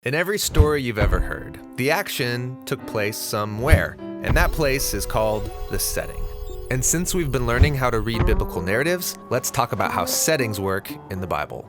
In every story you've ever heard, the action took place somewhere, and that place is called the setting. And since we've been learning how to read biblical narratives, let's talk about how settings work in the Bible.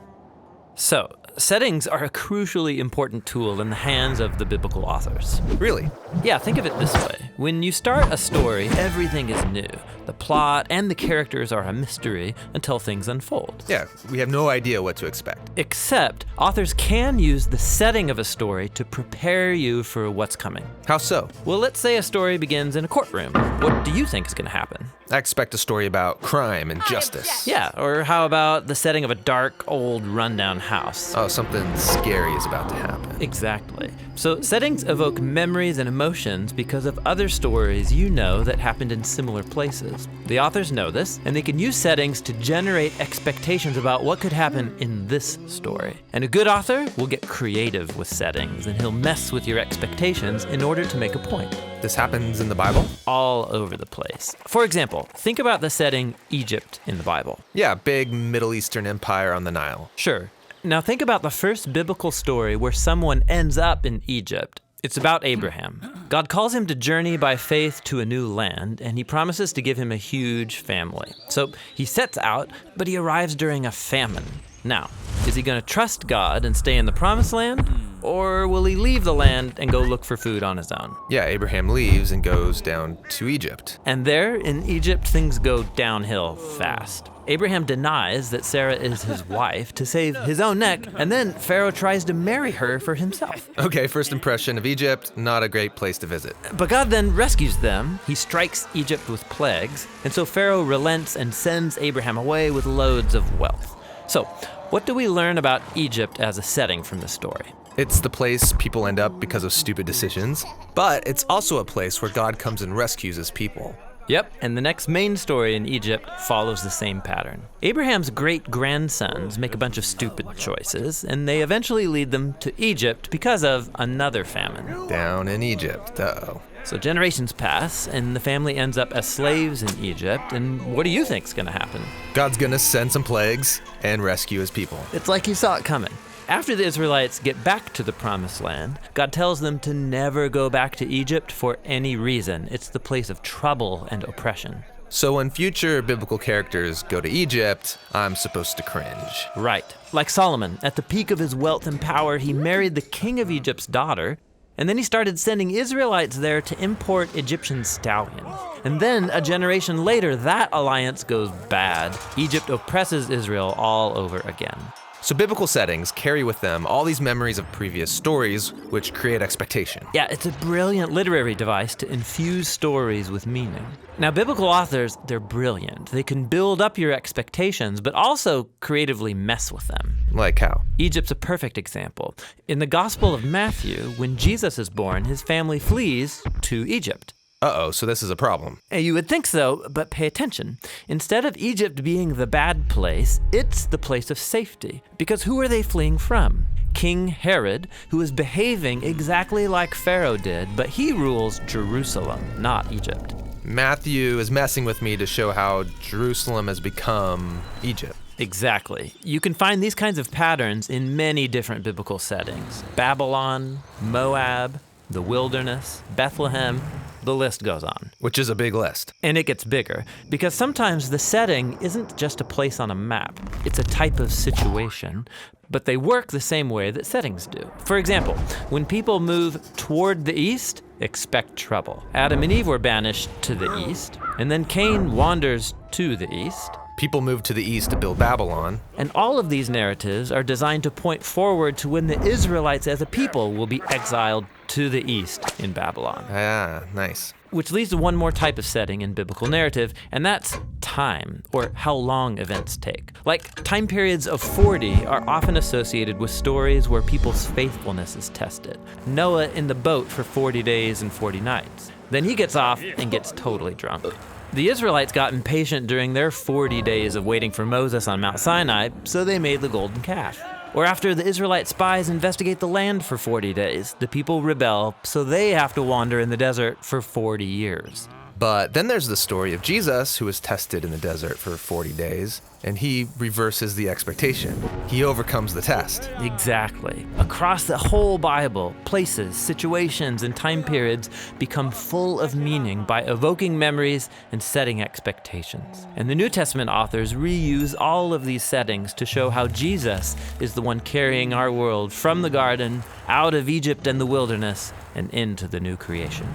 So, settings are a crucially important tool in the hands of the biblical authors. Really? Yeah, think of it this way. When you start a story, everything is new. The plot and the characters are a mystery until things unfold. Yeah, we have no idea what to expect. Except, authors can use the setting of a story to prepare you for what's coming. How so? Well, let's say a story begins in a courtroom. What do you think is going to happen? I expect a story about crime and justice. Yeah, or how about the setting of a dark, old, rundown house? Oh, something scary is about to happen. Exactly. So settings evoke memories and emotions because of other stories you know that happened in similar places. The authors know this, and they can use settings to generate expectations about what could happen in this story. And a good author will get creative with settings, and he'll mess with your expectations in order to make a point. This happens in the Bible? All over the place. For example, think about the setting Egypt in the Bible. Yeah, big Middle Eastern empire on the Nile. Sure. Now think about the first biblical story where someone ends up in Egypt. It's about Abraham. God calls him to journey by faith to a new land, and he promises to give him a huge family. So he sets out, but he arrives during a famine. Now, is he going to trust God and stay in the promised land? Or will he leave the land and go look for food on his own? Yeah, Abraham leaves and goes down to Egypt. And there, in Egypt, things go downhill fast. Abraham denies that Sarah is his wife to save his own neck, and then Pharaoh tries to marry her for himself. Okay, first impression of Egypt, not a great place to visit. But God then rescues them. He strikes Egypt with plagues, and so Pharaoh relents and sends Abraham away with loads of wealth. So, what do we learn about Egypt as a setting from this story? It's the place people end up because of stupid decisions, but it's also a place where God comes and rescues his people. Yep, and the next main story in Egypt follows the same pattern. Abraham's great-grandsons make a bunch of stupid choices, and they eventually lead them to Egypt because of another famine. Down in Egypt, uh-oh. So generations pass, and the family ends up as slaves in Egypt, and what do you think's gonna happen? God's gonna send some plagues and rescue his people. It's like he saw it coming. After the Israelites get back to the Promised Land, God tells them to never go back to Egypt for any reason. It's the place of trouble and oppression. So when future biblical characters go to Egypt, I'm supposed to cringe. Right. Like Solomon, at the peak of his wealth and power, he married the king of Egypt's daughter, and then he started sending Israelites there to import Egyptian stallions. And then, a generation later, that alliance goes bad. Egypt oppresses Israel all over again. So biblical settings carry with them all these memories of previous stories, which create expectation. Yeah, it's a brilliant literary device to infuse stories with meaning. Now, biblical authors, they're brilliant. They can build up your expectations, but also creatively mess with them. Like how? Egypt's a perfect example. In the Gospel of Matthew, when Jesus is born, his family flees to Egypt. Uh-oh, so this is a problem. You would think so, but pay attention. Instead of Egypt being the bad place, it's the place of safety. Because who are they fleeing from? King Herod, who is behaving exactly like Pharaoh did, but he rules Jerusalem, not Egypt. Matthew is messing with me to show how Jerusalem has become Egypt. Exactly. You can find these kinds of patterns in many different biblical settings. Babylon, Moab, the wilderness, Bethlehem. The list goes on. Which is a big list. And it gets bigger, because sometimes the setting isn't just a place on a map. It's a type of situation, but they work the same way that settings do. For example, when people move toward the east, expect trouble. Adam and Eve were banished to the east, and then Cain wanders to the east. People move to the east to build Babylon. And all of these narratives are designed to point forward to when the Israelites as a people will be exiled to the east in Babylon. Ah, nice. Which leads to one more type of setting in biblical narrative, and that's time, or how long events take. Like, time periods of 40 are often associated with stories where people's faithfulness is tested. Noah in the boat for 40 days and 40 nights. Then he gets off and gets totally drunk. The Israelites got impatient during their 40 days of waiting for Moses on Mount Sinai, so they made the golden calf. Or after the Israelite spies investigate the land for 40 days, the people rebel, so they have to wander in the desert for 40 years. But then there's the story of Jesus, who was tested in the desert for 40 days, and he reverses the expectation. He overcomes the test. Exactly. Across the whole Bible, places, situations, and time periods become full of meaning by evoking memories and setting expectations. And the New Testament authors reuse all of these settings to show how Jesus is the one carrying our world from the garden, out of Egypt and the wilderness, and into the new creation.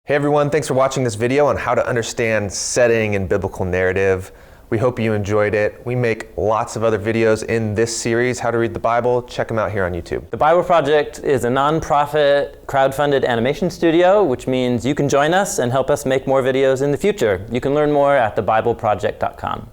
Hey everyone, thanks for watching this video on how to understand setting in biblical narrative. We hope you enjoyed it. We make lots of other videos in this series, How to Read the Bible. Check them out here on YouTube. The Bible Project is a non-profit, crowd-funded animation studio, which means you can join us and help us make more videos in the future. You can learn more at thebibleproject.com.